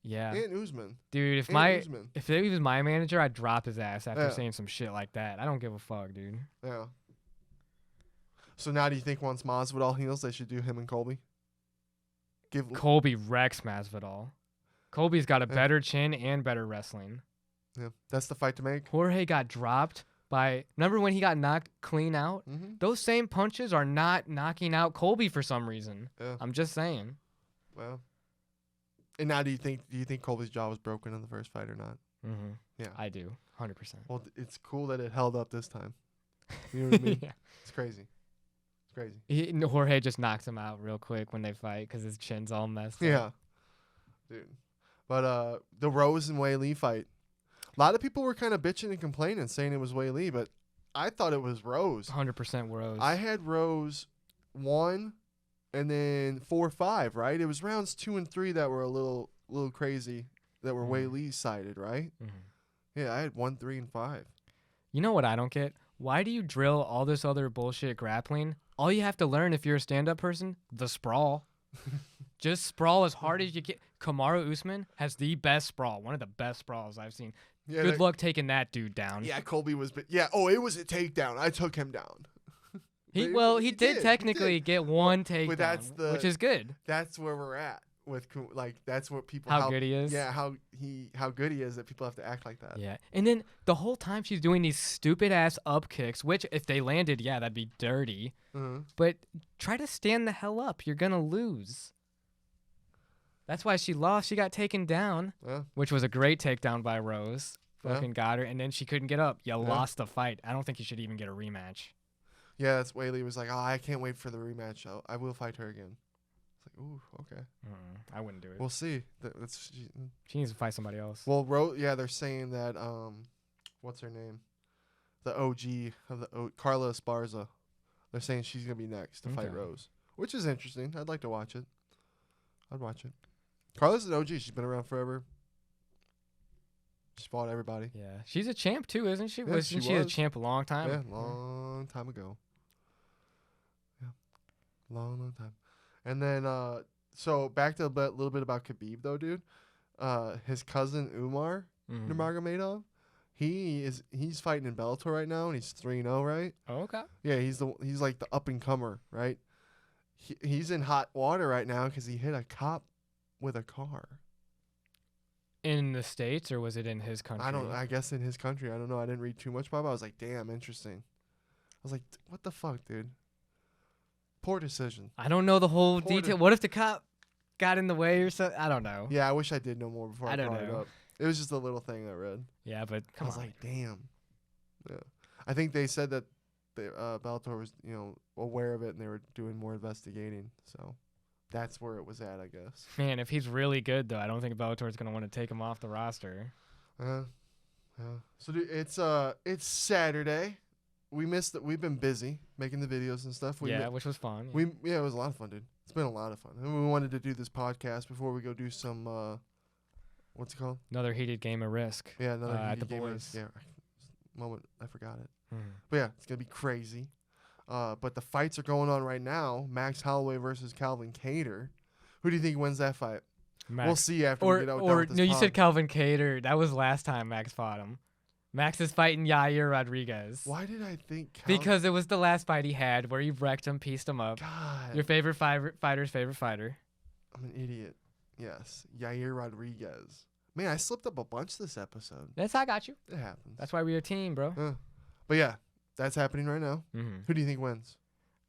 Yeah. And Usman. Dude, if Usman. he was my manager, I'd drop his ass after Yeah. saying some shit like that. I don't give a fuck, dude. Yeah. So now do you think once Masvidal heals, they should do him and Colby? Colby wrecks Masvidal. Colby's got a better chin and better wrestling. Yeah, that's the fight to make. Jorge got dropped by. Remember when he got knocked clean out? Mm-hmm. Those same punches are not knocking out Colby for some reason. Yeah. I'm just saying. Well. And now do you think Colby's jaw was broken in the first fight or not? Mm-hmm. Yeah. I do. 100%. Well, it's cool that it held up this time. You know what I mean? Yeah. It's crazy. It's crazy. Jorge just knocks him out real quick when they fight because his chin's all messed up. Yeah. Dude. But the Rose and Wei Lee fight. A lot of people were kind of bitching and complaining, saying it was Wei Lee, but I thought it was Rose. 100% Rose. I had Rose 1 and then 4-5, right? It was rounds 2 and 3 that were a little crazy that were Wei Lee sided, right? Mm-hmm. Yeah, I had 1, 3, and 5. You know what I don't get? Why do you drill all this other bullshit grappling? All you have to learn if you're a stand-up person, the sprawl. Just sprawl as hard as you can. Kamaru Usman has the best sprawl, one of the best sprawls I've seen. Yeah, Good luck taking that dude down. Yeah, Colby was. Yeah, oh, it was a takedown. I took him down. He He did did. technically get one takedown, that's which is good. That's where we're at with like that's what people How good he is. Yeah, how good he is that people have to act like that. Yeah, and then the whole time she's doing these stupid ass up kicks, which if they landed, yeah, that'd be dirty. But try to stand the hell up. You're gonna lose. That's why she lost. She got taken down, which was a great takedown by Rose. Fucking got her, and then she couldn't get up. You lost the fight. I don't think you should even get a rematch. Yeah, that's Whaley was like, oh, I can't wait for the rematch. I will fight her again. It's like, ooh, okay. I wouldn't do it. We'll see. She needs to fight somebody else. Well, they're saying that what's her name? The OG of the Carla Esparza. They're saying she's gonna be next to fight Rose, which is interesting. I'd like to watch it. I'd watch it. Carla's an OG. She's been around forever. She's fought everybody. Yeah, she's a champ too, isn't she? Yeah, Wasn't she a champ a long time? Yeah, long time ago. Yeah, long time. And then, so back to a little bit about Khabib though, dude. His cousin Umar Nurmagomedov, he's fighting in Bellator right now, and he's 3-0, right? Oh, okay. Yeah, he's like the up and comer, right? He's in hot water right now because he hit a cop with a car. In the States, or was it in his country? I guess in his country. I don't know. I didn't read too much about it. I was like, damn, interesting. I was like, what the fuck, dude? Poor decision. I don't know the whole detail. What if the cop got in the way or something? I don't know. Yeah, I wish I did know more before I brought it up. It was just a little thing I read. Yeah, but I was like, damn. Yeah. I think they said that Bellator was, aware of it and they were doing more investigating. So that's where it was at, I guess. Man, if he's really good, though, I don't think Bellator's going to want to take him off the roster. So, dude, it's Saturday. We've been busy making the videos and stuff. Which was fun. Yeah. It was a lot of fun, dude. It's been a lot of fun. And we wanted to do this podcast before we go do some, what's it called? Another heated game of Risk. Yeah, another heated at the game boys. Yeah, moment I forgot it. But yeah, it's gonna be crazy. But the fights are going on right now. Max Holloway versus Calvin Kattar. Who do you think wins that fight? Max. We'll see after we get out. Or no, you said Calvin Kattar. That was last time Max fought him. Max is fighting Yair Rodriguez. Why did I think? Because it was the last fight he had where he wrecked him, pieced him up. God. Your favorite fighter's favorite fighter. I'm an idiot. Yes, Yair Rodriguez. Man, I slipped up a bunch this episode. That's I got you. It happens. That's why we're a team, bro. But yeah, that's happening right now. Who do you think wins?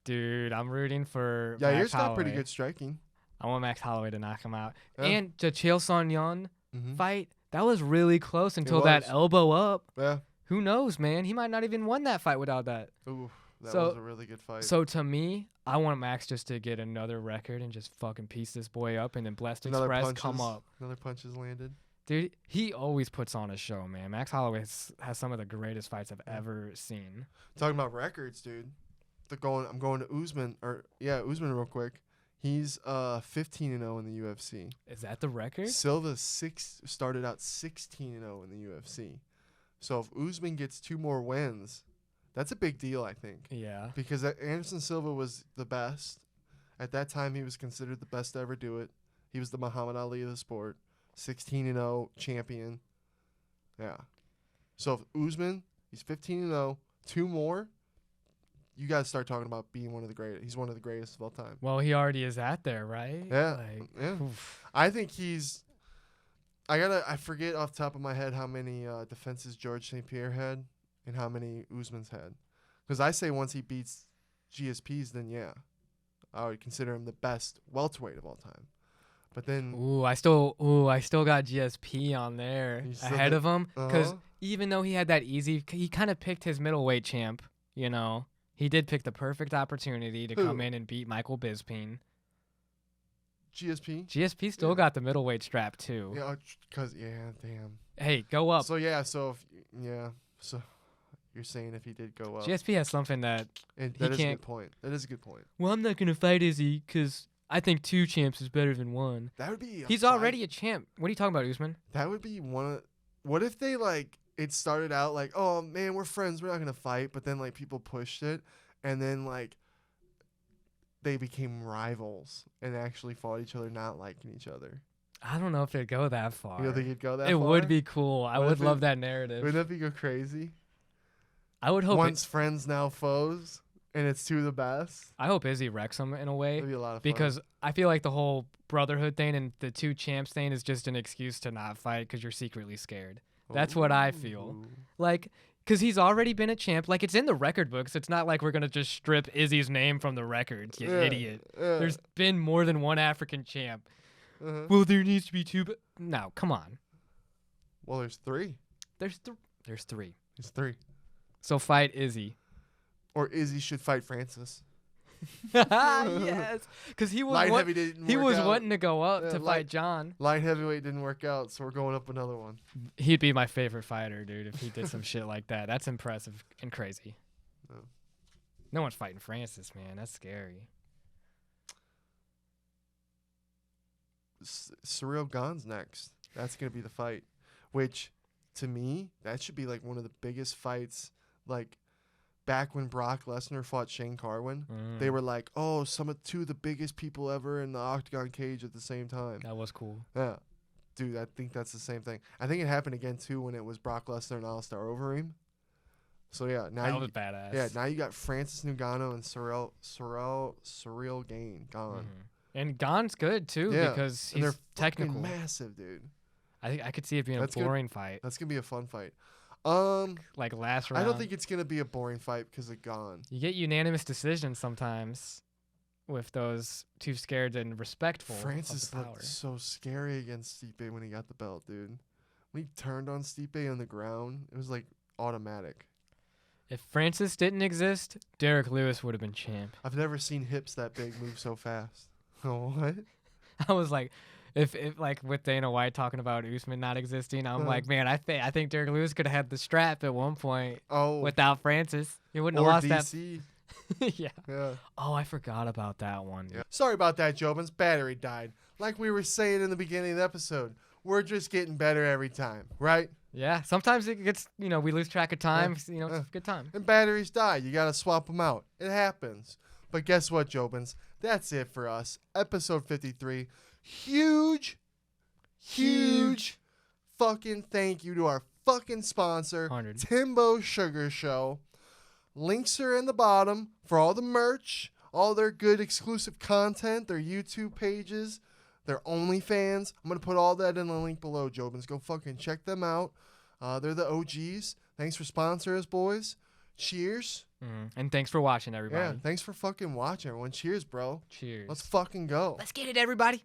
Dude, I'm rooting for Yair's got pretty good striking. I want Max Holloway to knock him out. And the Chael Sonnen fight, that was really close until that elbow up. Yeah. Who knows, man? He might not even won that fight without that. Ooh, that was a really good fight. So to me, I want Max just to get another record and just fucking piece this boy up, and then Blessed Express come up. Another punches landed. Dude, he always puts on a show, man. Max Holloway has some of the greatest fights I've ever seen. Talking about records, dude. I'm going to Usman Usman real quick. He's 15-0 in the UFC. Is that the record? Silva started out 16-0 in the UFC. So if Usman gets 2 more wins, that's a big deal, I think. Yeah. Because Anderson Silva was the best. At that time, he was considered the best to ever do it. He was the Muhammad Ali of the sport. 16-0 champion. Yeah. So if Usman, he's 15-0, 2 more, you guys start talking about being one of the greatest. He's one of the greatest of all time. Well, he already is at there, right? Yeah. I think I forget off the top of my head how many defenses George St. Pierre had and how many Usman's had. Because I say once he beats GSPs, then yeah, I would consider him the best welterweight of all time. But then, I still got GSP on there ahead of him because even though he had that easy, he kind of picked his middleweight champ. He did pick the perfect opportunity to come in and beat Michael Bisping. GSP still got the middleweight strap too. Yeah, damn. Hey, go up. So so you're saying if he did go up, GSP has something that he can't. A good point. That is a good point. Well, I'm not gonna fight Izzy because I think 2 champs is better than 1. That would be. He's already a champ. What are you talking about, Usman? That would be one. What if they it started out like, oh man, we're friends, we're not gonna fight, but then people pushed it, and then they became rivals and actually fought each other, not liking each other. I don't know if they'd go that far. You don't think it'd go that far? It would be cool. I would love that narrative. Wouldn't that be go crazy? I would hope. Once friends, now foes. and it's two of the best. I hope Izzy wrecks him in a way. It'd be a lot of fun. Because I feel like the whole brotherhood thing and the two champs thing is just an excuse to not fight because you're secretly scared. That's what I feel. Like, because he's already been a champ. Like, it's in the record books. It's not like we're going to just strip Izzy's name from the records, you idiot. There's been more than one African champ. Well, there needs to be two. No, come on. Well, there's three. There's three. There's three. So fight Izzy. Or Izzy should fight Francis. Yes, because he was wanting to go up to fight John. Light heavyweight didn't work out, so we're going up another one. He'd be my favorite fighter, dude, if he did some shit like that. That's impressive and crazy. No one's fighting Francis, man. That's scary. Surreal Gon's next. That's gonna be the fight, which to me that should be like one of the biggest fights. Like back when Brock Lesnar fought Shane Carwin, they were like, "Oh, two of the biggest people ever in the octagon cage at the same time." That was cool. Yeah, dude, I think that's the same thing. I think it happened again too when it was Brock Lesnar and Alistair Overeem. So yeah, now that was badass. Yeah, now you got Francis Ngannou and Surreal Gon. And Gon's good too because he's technical. Massive, dude. I could see it being a boring fight. That's gonna be a fun fight. Like last round. I don't think it's gonna be a boring fight because of Gon. You get unanimous decisions sometimes with those too scared and respectful. Francis looked so scary against Stipe when he got the belt, dude. When he turned on Stipe on the ground, it was like automatic. If Francis didn't exist, Derek Lewis would have been champ. I've never seen hips that big move so fast. Oh, what? I was like, if like with Dana White talking about Usman not existing, I'm like, man, I think Derek Lewis could have had the strap at one point. Oh, without Francis, he wouldn't have lost DC. that. Yeah. Oh, I forgot about that one. Yeah. Sorry about that, Jobin's battery died. Like we were saying in the beginning of the episode, we're just getting better every time, right? Yeah. Sometimes it gets, we lose track of time. It's a good time. And batteries die. You gotta swap them out. It happens. But guess what, Jobins? That's it for us. Episode 53. Huge fucking thank you to our fucking sponsor, 100. TimboSugarShow. Links are in the bottom for all the merch, all their good exclusive content, their YouTube pages, their OnlyFans. I'm going to put all that in the link below, Jobins. Go fucking check them out. They're the OGs. Thanks for sponsoring us, boys. Cheers. And thanks for watching, everybody. Yeah, thanks for fucking watching, everyone. Cheers, bro. Cheers. Let's fucking go. Let's get it, everybody.